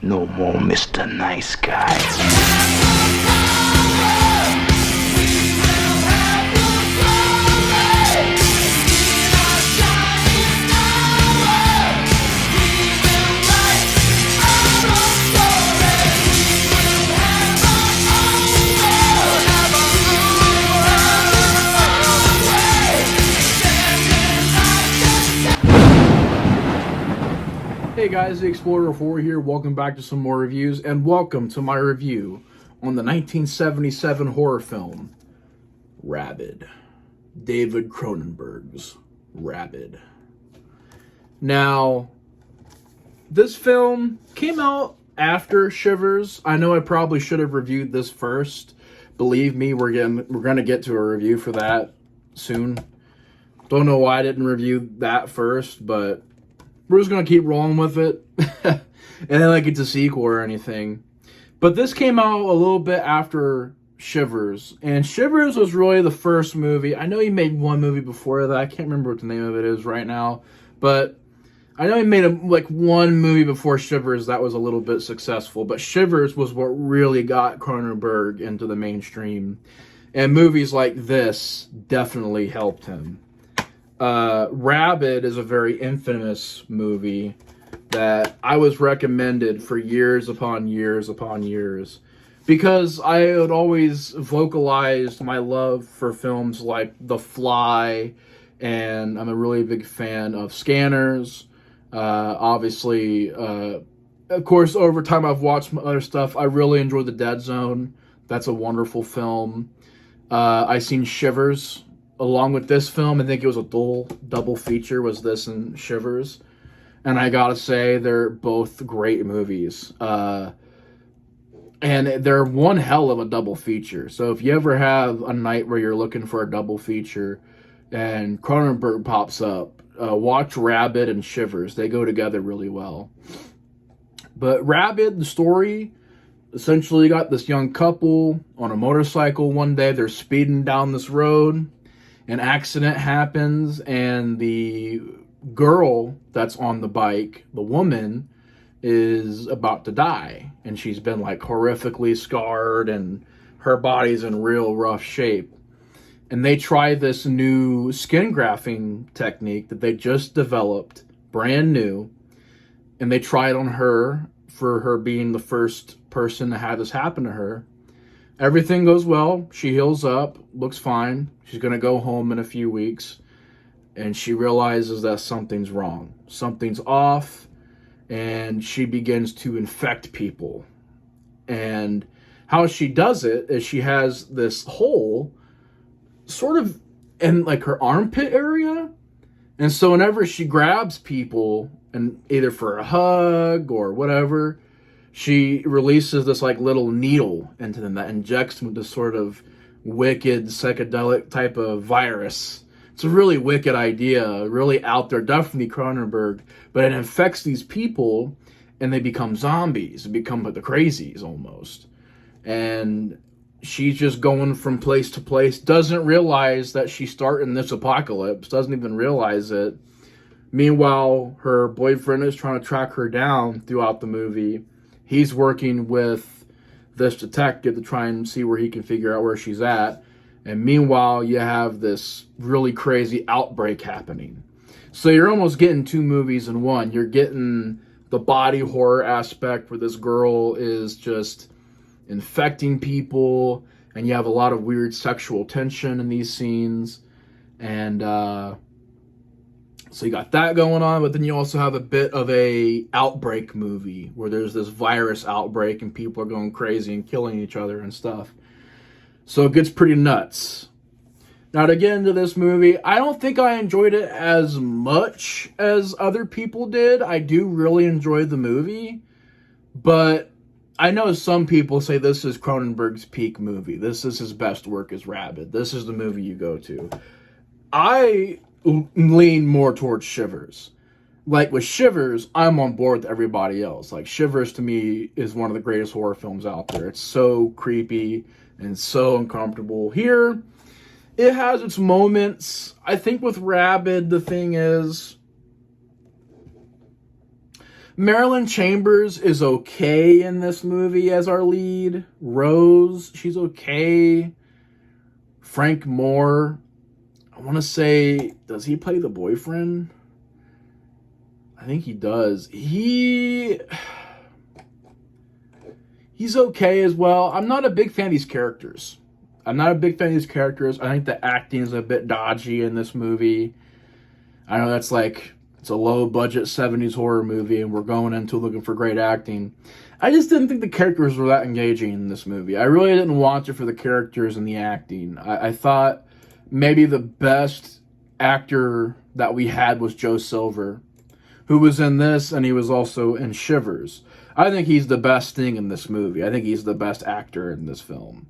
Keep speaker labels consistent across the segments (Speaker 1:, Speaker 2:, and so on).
Speaker 1: No more Mr. Nice Guy.
Speaker 2: Hey guys, the Explorer 4 here. Welcome back to some more reviews, and welcome to my review on the 1977 horror film, Rabid. David Cronenberg's Rabid. Now, this film came out after Shivers. I know I probably should have reviewed this first. Believe me, we're gonna get to a review for that soon. Don't know why I didn't review that first, but we're just going to keep rolling with it. And then like it's a sequel or anything. But this came out a little bit after Shivers. And Shivers was really the first movie. I know he made one movie before that. I can't remember what the name of it is right now. But I know he made one movie before Shivers that was a little bit successful. But Shivers was what really got Cronenberg into the mainstream. And movies like this definitely helped him. Rabid is a very infamous movie that I was recommended for years upon years upon years because I had always vocalized my love for films like The Fly, and I'm a really big fan of Scanners. Obviously, of course, over time I've watched some other stuff. I really enjoy The Dead Zone. That's a wonderful film. I seen Shivers along with this film. I think it was a double feature, was this and Shivers. And I gotta say, they're both great movies. And they're one hell of a double feature. So if you ever have a night where you're looking for a double feature and Cronenberg pops up, watch Rabid and Shivers. They go together really well. But Rabid, the story, essentially you got this young couple on a motorcycle one day. They're speeding down this road. An accident happens, and the girl that's on the bike, the woman, is about to die. And she's been like horrifically scarred, and her body's in real rough shape. And they try this new skin grafting technique that they just developed, brand new. And they try it on her for her being the first person to have this happen to her. Everything goes well. She heals up, looks fine. She's going to go home in a few weeks. And she realizes that something's wrong. Something's off. And she begins to infect people. And how she does it is she has this hole sort of in like her armpit area. And so whenever she grabs people, and either for a hug or whatever, she releases this like little needle into them that injects them with this sort of wicked psychedelic type of virus. It's a really wicked idea, really out there, definitely Cronenberg, but it infects these people and they become zombies, they become like the crazies almost. And she's just going from place to place, doesn't realize that she's starting this apocalypse, doesn't even realize it. Meanwhile, her boyfriend is trying to track her down throughout the movie. He's working with this detective to try and see where he can figure out where she's at. And meanwhile, you have this really crazy outbreak happening. So you're almost getting two movies in one. You're getting the body horror aspect where this girl is just infecting people. And you have a lot of weird sexual tension in these scenes. And so you got that going on, but then you also have a bit of a outbreak movie where there's this virus outbreak and people are going crazy and killing each other and stuff. So it gets pretty nuts. Now to get into this movie, I don't think I enjoyed it as much as other people did. I do really enjoy the movie, but I know some people say this is Cronenberg's peak movie. This is his best work as Rabid. This is the movie you go to. I lean more towards Shivers. Like with Shivers, I'm on board with everybody else. Like Shivers to me is one of the greatest horror films out there. It's so creepy and so uncomfortable. Here, it has its moments. I think with Rabid, the thing is, Marilyn Chambers is okay in this movie as our lead. Rose, she's okay. Frank Moore, I want to say, does he play the boyfriend? I think he does. He's okay as well. I'm not a big fan of these characters. I think the acting is a bit dodgy in this movie. I know that's like, it's a low-budget 70s horror movie, and we're going into looking for great acting. I just didn't think the characters were that engaging in this movie. I really didn't watch it for the characters and the acting. I thought maybe the best actor that we had was Joe Silver, who was in this, and he was also in Shivers. I think he's the best thing in this movie. I think he's the best actor in this film.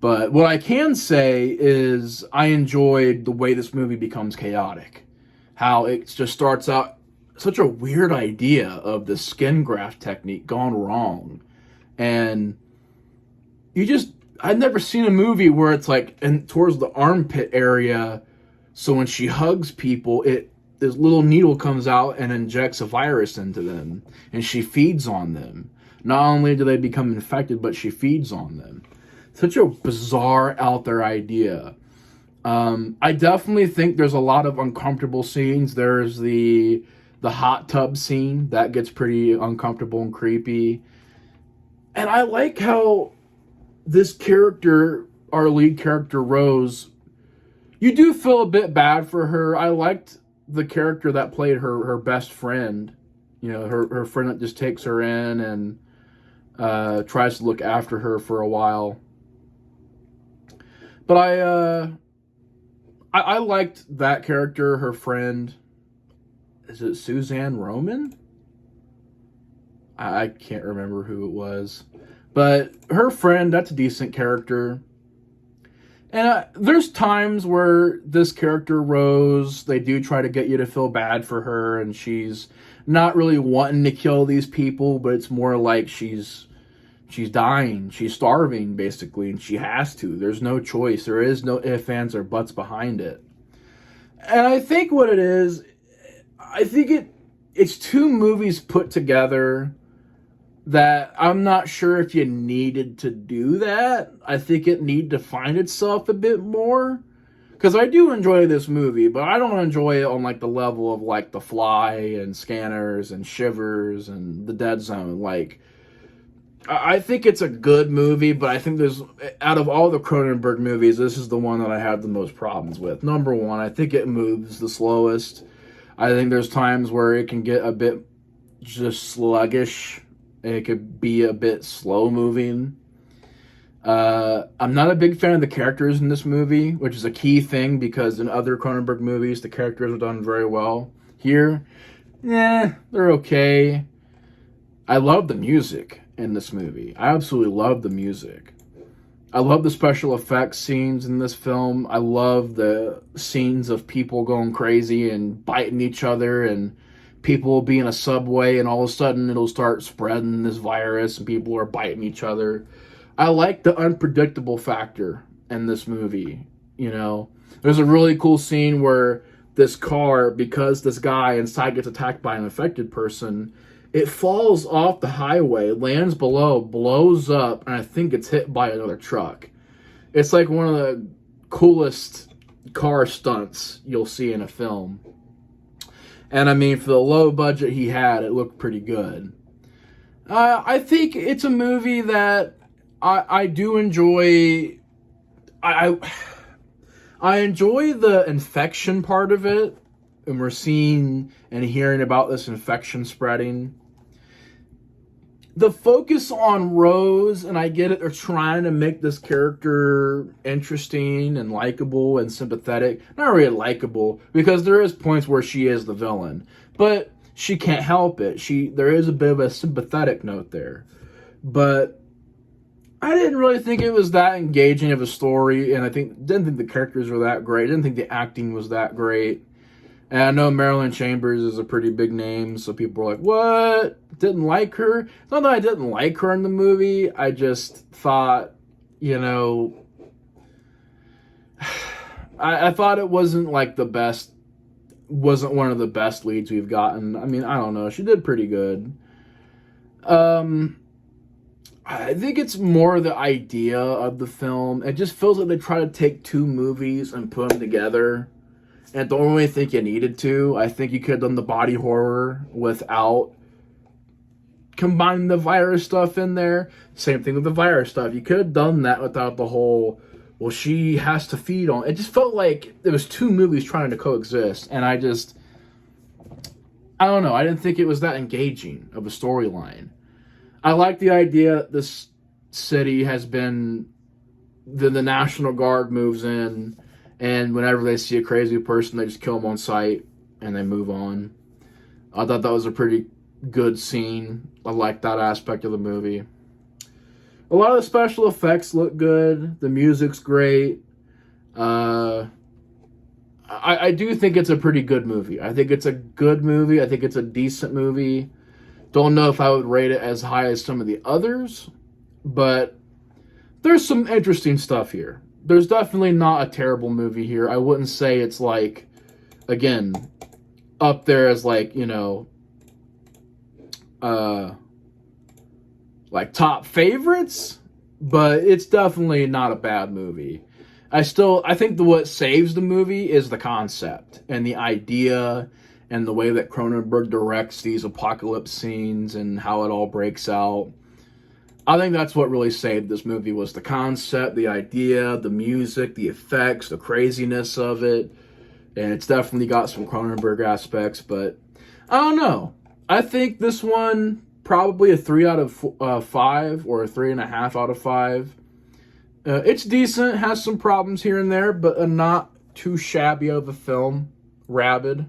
Speaker 2: But what I can say is I enjoyed the way this movie becomes chaotic. How it just starts out such a weird idea of the skin graft technique gone wrong. And I'd never seen a movie where it's like towards the armpit area, so when she hugs people, this little needle comes out and injects a virus into them, and she feeds on them. Not only do they become infected, but she feeds on them. Such a bizarre, out there idea. I definitely think there's a lot of uncomfortable scenes. There's the hot tub scene that gets pretty uncomfortable and creepy. And I like how this character, our lead character Rose, you do feel a bit bad for her. I liked the character that played her best friend. You know, her friend that just takes her in and tries to look after her for a while. But I liked that character, her friend. Is it Suzanne Roman? I can't remember who it was. But her friend, that's a decent character. And there's times where this character, Rose, they do try to get you to feel bad for her, and she's not really wanting to kill these people, but it's more like she's dying, she's starving, basically, and she has to. There's no choice. There is no ifs, ands, or buts behind it. And I think what it is, it's two movies put together that I'm not sure if you needed to do that. I think it needed to find itself a bit more. Because I do enjoy this movie, but I don't enjoy it on like the level of like The Fly and Scanners and Shivers and The Dead Zone. Like, I think it's a good movie, but I think out of all the Cronenberg movies, this is the one that I have the most problems with. Number one, I think it moves the slowest. I think there's times where it can get a bit just sluggish. It could be a bit slow moving. I'm not a big fan of the characters in this movie, which is a key thing because in other Cronenberg movies, the characters are done very well. Here, they're okay. I love the music in this movie. I absolutely love the music. I love the special effects scenes in this film. I love the scenes of people going crazy and biting each other, and people will be in a subway and all of a sudden it'll start spreading this virus and people are biting each other. I like the unpredictable factor in this movie. You know, there's a really cool scene where this car, because this guy inside gets attacked by an infected person, it falls off the highway, lands below, blows up, and I think it's hit by another truck. It's like one of the coolest car stunts you'll see in a film. And I mean, for the low budget he had, it looked pretty good. I think it's a movie that I do enjoy. I enjoy the infection part of it, and we're seeing and hearing about this infection spreading. The focus on Rose, and I get it, they're trying to make this character interesting and likable and sympathetic. Not really likable, because there is points where she is the villain, but she can't help it. There is a bit of a sympathetic note there. But I didn't really think it was that engaging of a story, and didn't think the characters were that great. I didn't think the acting was that great. And I know Marilyn Chambers is a pretty big name, so people were like, what? Didn't like her? It's not that I didn't like her in the movie. I just thought, you know, I thought it wasn't like the best wasn't one of the best leads we've gotten. I mean, I don't know. She did pretty good. I think it's more the idea of the film. It just feels like they try to take two movies and put them together. And I don't really think you needed to. I think you could have done the body horror without combining the virus stuff in there. Same thing with the virus stuff. You could have done that without the whole, well, she has to feed on. It just felt like there was two movies trying to coexist. And I don't know. I didn't think it was that engaging of a storyline. I like the idea that this city has been, the National Guard moves in, and whenever they see a crazy person, they just kill them on sight, and they move on. I thought that was a pretty good scene. I like that aspect of the movie. A lot of the special effects look good. The music's great. I do think it's a pretty good movie. I think it's a good movie. I think it's a decent movie. Don't know if I would rate it as high as some of the others, but there's some interesting stuff here. There's definitely not a terrible movie here. I wouldn't say it's like, again, up there as like, you know, like top favorites, but it's definitely not a bad movie. I think what saves the movie is the concept and the idea and the way that Cronenberg directs these apocalypse scenes and how it all breaks out. I think that's what really saved this movie, was the concept, the idea, the music, the effects, the craziness of it. And it's definitely got some Cronenberg aspects, but I don't know. I think this one, probably a 3 out of 5 or a 3.5 out of 5. It's decent, has some problems here and there, but a not too shabby of a film. Rabid.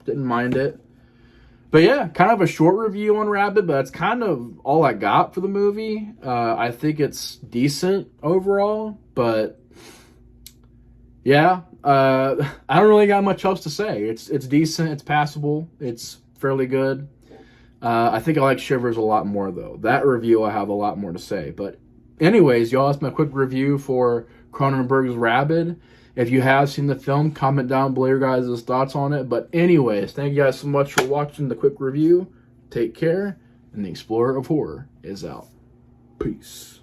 Speaker 2: Didn't mind it. But yeah, kind of a short review on Rabid, but that's kind of all I got for the movie. I think it's decent overall, but yeah, I don't really got much else to say. It's decent, it's passable, it's fairly good. I think I like Shivers a lot more, though. That review, I have a lot more to say. But anyways, y'all, that's my quick review for Cronenberg's Rabid. If you have seen the film, comment down below your guys' thoughts on it. But anyways, thank you guys so much for watching the quick review. Take care, and the Explorer of Horror is out. Peace.